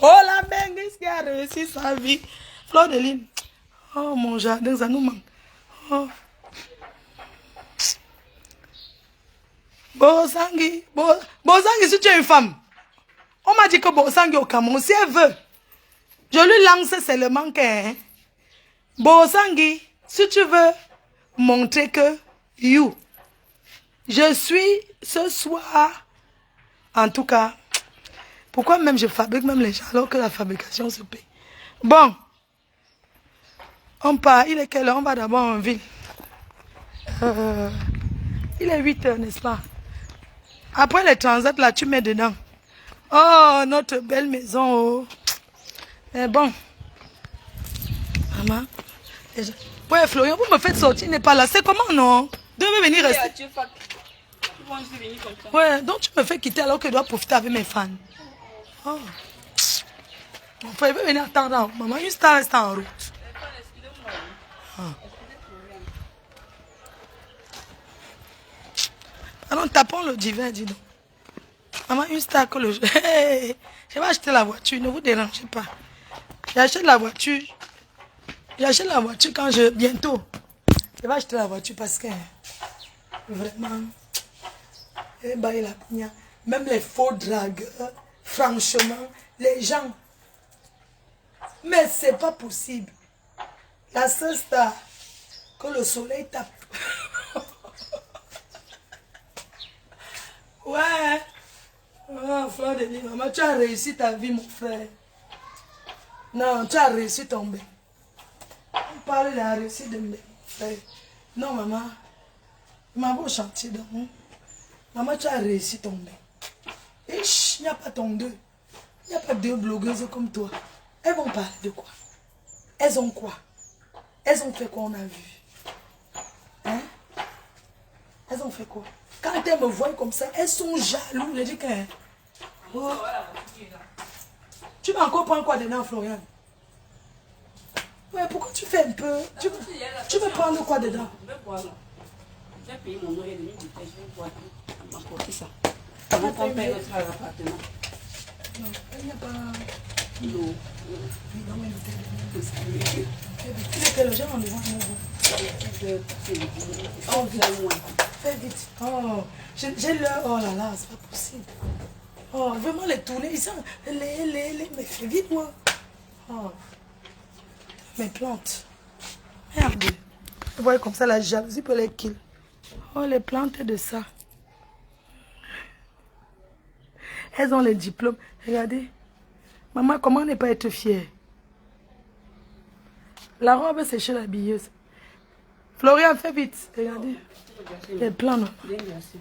Oh, la Benguis qui a réussi sa vie. Fleur de Lune. Oh, mon jardin, ça nous manque. Oh. Bosangi. Bosangi, si tu es une femme. On m'a dit que Bosangi au Cameroun, si elle veut, je lui lance seulement que Bosangi, si tu veux montrer que you, je suis ce soir, en tout cas, pourquoi même je fabrique même les gens alors que la fabrication se paye. Bon, on part, il est quelle heure? On va d'abord en ville. Il est 8 heures, n'est-ce pas? Après les transats, là, tu mets dedans. Oh, notre belle maison. Oh. Mais bon. Maman. Ouais, Florian, vous me faites sortir, il n'est pas là. C'est comment, non? Devez venir rester. Ouais, donc tu me fais quitter alors que je dois profiter avec mes fans. Oh. Mon frère, il veut venir attendre. Maman, une star reste en route. Ah. Alors, tapons le divin, dis donc. Maman, une star que le... Hey, je vais acheter la voiture, ne vous dérangez pas. J'achète la voiture. J'achète la voiture quand je... Bientôt. Je vais acheter la voiture parce que... Vraiment... Même les faux dragueurs, franchement, les gens... Mais c'est pas possible. La seule star que le soleil tape. Ouais. Oh, Fleur de Lune, maman, tu as réussi ta vie, mon frère. Non, tu as réussi ton bain. On parle de la réussite de mes frères. Non, maman. Maman, au chantier, donc. Maman, tu as réussi ton bain. Et il n'y a pas ton deux. Il n'y a pas deux blogueuses comme toi. Elles vont parler de quoi? Elles ont quoi? Elles ont fait quoi, on a vu? Hein? Elles ont fait quoi? Quand elles me voient comme ça, elles sont jalouses. Je dis que... Oh. Tu vas encore prendre quoi dedans, Florian? Ouais, pourquoi tu fais un peu? Tu veux prendre quoi dedans? J'ai payé mon eau et demi, je vais boire. On m'a porté ça. Avant qu'on paye notre appartement. Non, il n'y a pas... Non. Non, mais il est quelle heure? J'ai rendez-vous à 9h. Oh, viens-moi. Fais vite. Oh, j'ai l'heure. Oh là là, c'est pas possible. Oh, vraiment les tourner. Ils sont... Mais fais vite, moi. Oh. Mes plantes. Merde. Vous voyez comme ça, la jalousie peut les kill. Oh, les plantes de ça. Elles ont les diplômes. Regardez. Maman, comment ne pas être fière? La robe, c'est chez la billeuse. Florian, fais vite. Regardez. Les plans, non? Bien glacé.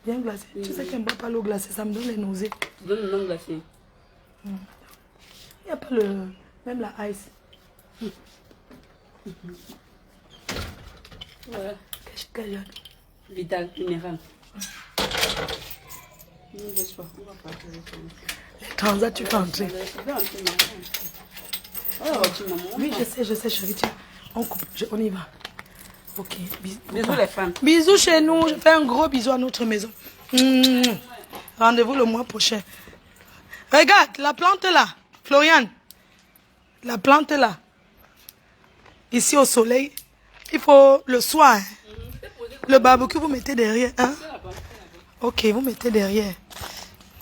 Bien glacé. Oui, tu sais qu'elle ne boit pas l'eau glacée, ça me donne les nausées. Tu donnes l'eau glacée. Il n'y a pas le... Même la ice. Ouais. Qu'est-ce qu'il y a? Vital, minéral. Transat, tu peux entrer. Oui, je sais, chérie. On coupe, on y va. Ok, bisous les femmes. Bisous chez nous. Je fais un gros bisou à notre maison. Rendez-vous le mois prochain. Regarde, la plante là. Florian. La plante là. Ici au soleil. Il faut le soir. Le barbecue, vous mettez derrière. Hein? Ok, vous mettez derrière.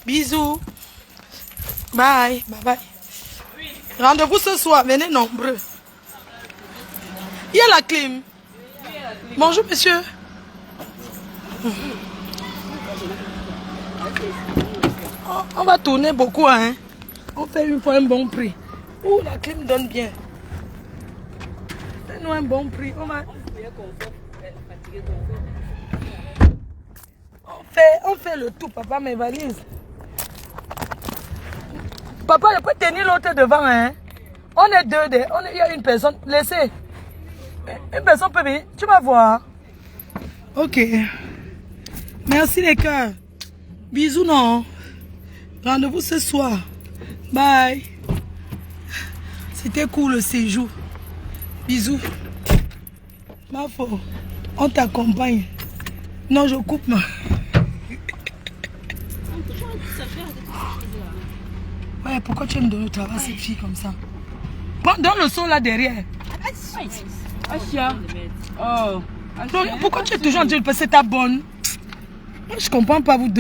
Bisous. Bye. Bye bye. Rendez-vous ce soir. Venez nombreux. Il y a la clim. Bonjour, monsieur. On va tourner beaucoup, hein. On fait une fois un bon prix. Ouh, la clim donne bien. Fais-nous un bon prix. On fait le tout, papa, mes valises. Papa, je peux tenir l'autre devant, hein. On est deux, il y a une personne. Laissez. Une personne peut venir. Tu vas voir. Ok. Merci les cœurs. Bisous, non. Rendez-vous ce soir. Bye. C'était cool le séjour. Bisous. Mafo, on t'accompagne. Non, je coupe ma. Ouais, pourquoi tu me donnes le travail à cette fille comme ça? Dans le son là derrière. Asia. Oh. Donc, pourquoi tu es toujours en train de passer ta bonne? Moi, je comprends pas vous deux.